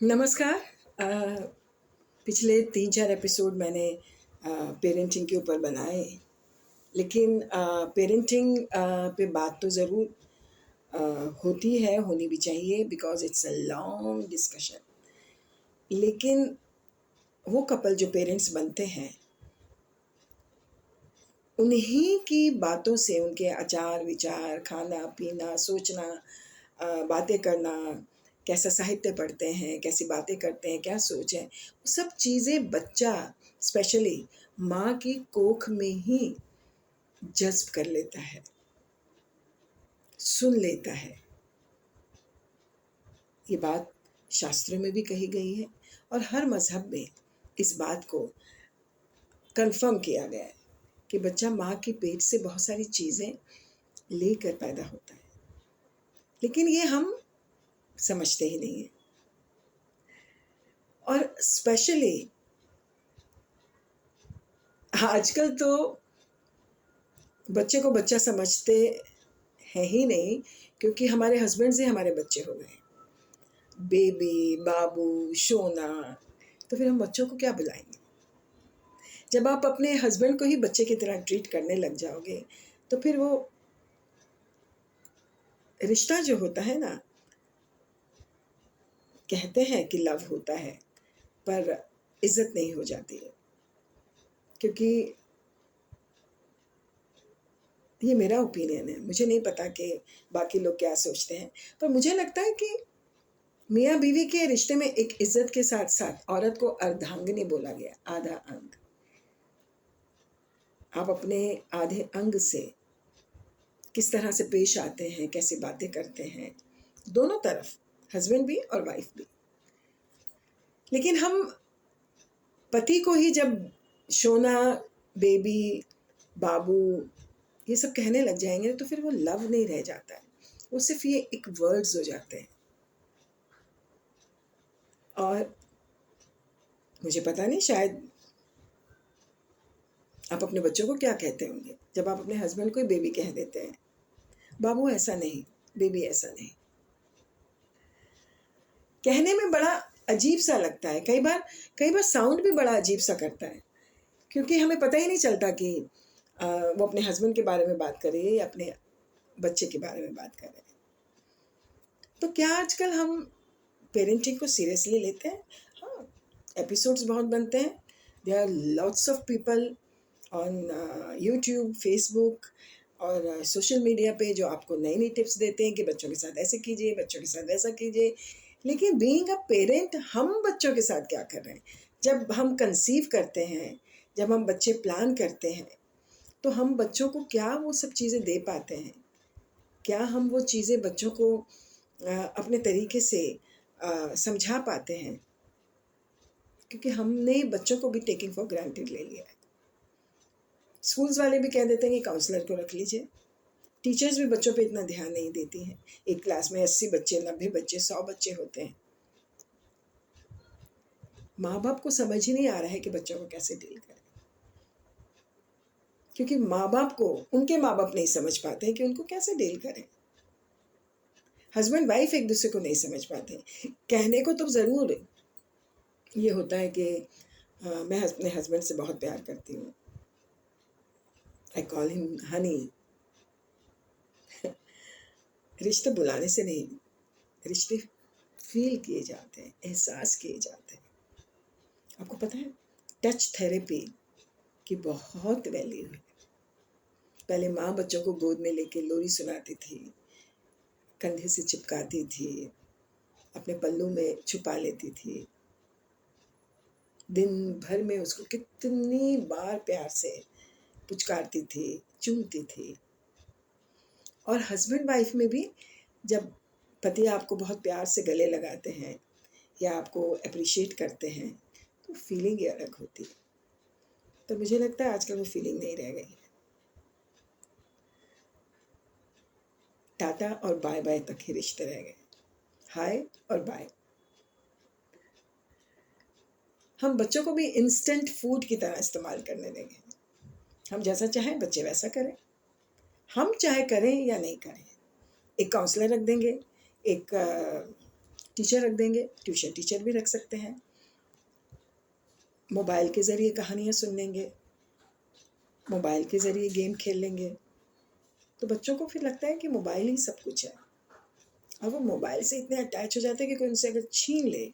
नमस्कार। अ, पिछले 3-4 एपिसोड मैंने पेरेंटिंग के ऊपर बनाए, लेकिन पेरेंटिंग पे बात तो ज़रूर होती है, होनी भी चाहिए because it's a long discussion. लेकिन वो कपल जो पेरेंट्स बनते हैं, उन्हीं की बातों से उनके आचार-विचार, खाना-पीना, सोचना, बातें करना, कैसा साहित्य पढ़ते हैं, कैसी बातें करते हैं, क्या सोच है, वो सब चीज़ें बच्चा स्पेशली माँ की कोख में ही जज़्ब कर लेता है, सुन लेता है। ये बात शास्त्रों में भी कही गई है और हर मज़हब में इस बात को कन्फर्म किया गया है कि बच्चा माँ के पेट से बहुत सारी चीज़ें लेकर पैदा होता है। लेकिन ये हम समझते ही नहीं हैं और स्पेशली आजकल तो बच्चे को बच्चा समझते हैं ही नहीं, क्योंकि हमारे हस्बैंड से हमारे बच्चे हो गए। बेबी, बाबू, शोना, तो फिर हम बच्चों को क्या बुलाएँगे? जब आप अपने हस्बैंड को ही बच्चे की तरह ट्रीट करने लग जाओगे, तो फिर वो रिश्ता जो होता है ना, कहते हैं कि लव होता है, पर इज़्ज़त नहीं हो जाती है। क्योंकि ये मेरा ओपिनियन है, मुझे नहीं पता कि बाकी लोग क्या सोचते हैं, पर मुझे लगता है कि मियाँ-बीवी के रिश्ते में एक इज़्ज़त के साथ-साथ औरत को अर्धांगिनी बोला गया, आधा अंग। आप अपने आधे अंग से किस तरह से पेश आते हैं, कैसी बातें करते हैं, दोनों तरफ, हस्बैंड भी और वाइफ भी। लेकिन हम पति को ही जब शोना, बेबी, बाबू ये सब कहने लग जाएँगे, तो फिर वो लव नहीं रह जाता है, वो सिर्फ़ ये एक वर्ड्स हो जाते हैं। और मुझे पता नहीं, शायद आप अपने बच्चों को क्या कहते होंगे, जब आप अपने हस्बैंड को ही बेबी कह देते हैं। बाबू ऐसा नहीं, बेबी ऐसा नहीं। कहने में बड़ा अजीब-सा लगता है, कई बार साउंड भी बड़ा अजीब-सा करता है, क्योंकि हमें पता ही नहीं चलता कि वो अपने हस्बैंड के बारे में बात कर रही है या अपने बच्चे के बारे में बात कर रहे हैं। तो क्या आजकल हम पेरेंटिंग को सीरियसली लेते हैं? हाँ, एपिसोड्स बहुत बनते हैं। There are lots of people on YouTube, Facebook और सोशल मीडिया पे जो आपको नई-नई टिप्स देते हैं कि बच्चों के साथ ऐसे कीजिए, बच्चों के साथ वैसा कीजिए। लेकिन बीइंग अ पेरेंट हम बच्चों के साथ क्या कर रहे हैं? जब हम कंसीव करते हैं, जब हम बच्चे प्लान करते हैं, तो हम बच्चों को क्या वो सब चीज़ें दे पाते हैं? क्या हम वो चीज़ें बच्चों को अपने तरीके से समझा पाते हैं? क्योंकि हमने बच्चों को भी टेकिंग फॉर ग्रांटेड ले लिया है। स्कूल्स वाले भी कह देते हैं कि काउंसलर को रख लीजिए। टीचर्स भी बच्चों पे इतना ध्यान नहीं देती हैं। एक क्लास में 80 बच्चे, 90 बच्चे, 100 बच्चे होते हैं। माँ-बाप को समझ ही नहीं आ रहा है कि बच्चों को कैसे डील करें। क्योंकि माँ-बाप को उनके माँ-बाप नहीं समझ पाते हैं कि उनको कैसे डील करें। हस्बैंड-वाइफ एक-दूसरे को नहीं समझ पाते। कहने को तो ज़रूर ये होता है कि मैं अपने हस्बैंड से बहुत प्यार करती हूँ। I call him Honey. रिश्ते बुलाने से नहीं, रिश्ते फ़ील किए जाते हैं, एहसास किए जाते हैं। आपको पता है, टच थेरेपी की बहुत वैल्यू है। पहले माँ बच्चों को गोद में लेके लोरी सुनाती थी, कंधे से चिपकाती थी, अपने पल्लू में छुपा लेती थी। दिन भर में उसको कितनी बार प्यार से पुचकारती थी, चूमती थी। और हस्बैंड वाइफ में भी जब पति आपको बहुत प्यार से गले लगाते हैं या आपको एप्रिशिएट करते हैं, तो फीलिंग ही अलग होती है। तो मुझे लगता है आजकल वो फीलिंग नहीं रह गई है। टाटा और बाय-बाय तक ही रिश्ते रह गए। हाय और बाय। हम बच्चों को भी इंस्टेंट फूड की तरह इस्तेमाल करने लगे हैं। हम जैसा चाहें बच्चे वैसा करें। हम चाहे करें या नहीं करें। एक काउंसलर रख देंगे, एक टीचर रख देंगे, ट्यूशन टीचर भी रख सकते हैं, मोबाइल के ज़रिए कहानियाँ सुन लेंगे, मोबाइल के ज़रिए गेम खेल लेंगे। तो बच्चों को फिर लगता है कि मोबाइल ही सब कुछ है, और वो मोबाइल से इतने अटैच हो जाते हैं कि कोई उनसे अगर छीन ले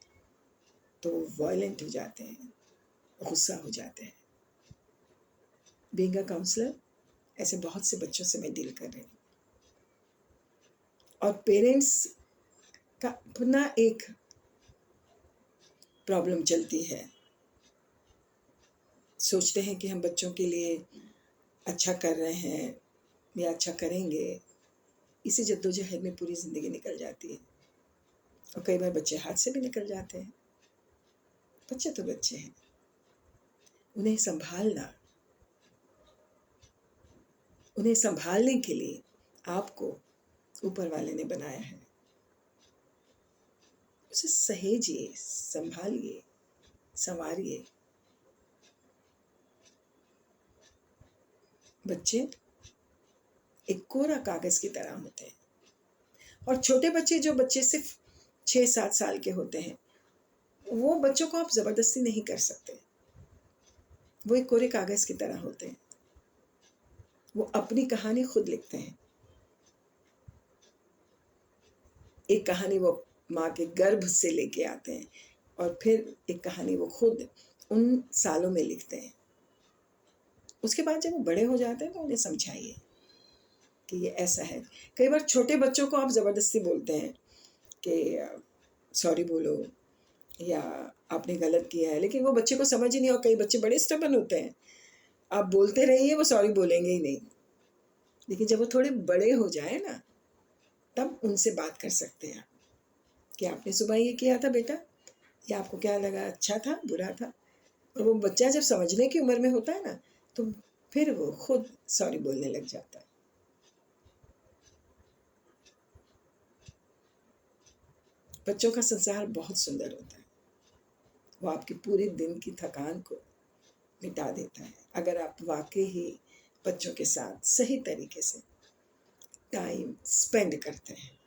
तो वो वायलेंट हो जाते हैं, गुस्सा हो जाते हैं। बीइंग अ काउंसलर, ऐसे बहुत से बच्चों से मैं डील कर रही हूँ, और पेरेंट्स का अपना एक प्रॉब्लम चलती है। सोचते हैं कि हम बच्चों के लिए अच्छा कर रहे हैं या अच्छा करेंगे, इसी जद्दोजहद में पूरी ज़िंदगी निकल जाती है, और कई बार बच्चे हाथ से भी निकल जाते हैं। बच्चे तो बच्चे हैं, उन्हें संभालना, उन्हें संभालने के लिए आपको ऊपर वाले ने बनाया है। उसे सहेजिए, संभालिए, संवारिए। बच्चे एक कोरा कागज़ की तरह होते हैं, और छोटे बच्चे, जो बच्चे सिर्फ 6-7 साल के होते हैं, वो बच्चों को आप ज़बरदस्ती नहीं कर सकते। वो एक कोरे कागज़ की तरह होते हैं, वो अपनी कहानी खुद लिखते हैं। एक कहानी वो माँ के गर्भ से लेके आते हैं, और फिर एक कहानी वो खुद उन सालों में लिखते हैं। उसके बाद जब वो बड़े हो जाते हैं तो उन्हें समझाइए कि ये ऐसा है। कई बार छोटे बच्चों को आप ज़बरदस्ती बोलते हैं कि सॉरी बोलो या आपने गलत किया है, लेकिन वो बच्चे को समझ ही नहीं, और कई बच्चे बड़े स्टबर्न होते हैं, आप बोलते रहिए, वो सॉरी बोलेंगे ही नहीं। लेकिन जब वो थोड़े बड़े हो जाए ना, तब उनसे बात कर सकते हैं कि आपने सुबह ये किया था बेटा, ये आपको क्या लगा, अच्छा था, बुरा था। और वो बच्चा जब समझने की उम्र में होता है ना, तो फिर वो खुद सॉरी बोलने लग जाता है। बच्चों का संसार बहुत सुंदर होता है, वो आपके पूरे दिन की थकान को मिटा देता है, अगर आप वाकई ही बच्चों के साथ सही तरीके से टाइम स्पेंड करते हैं।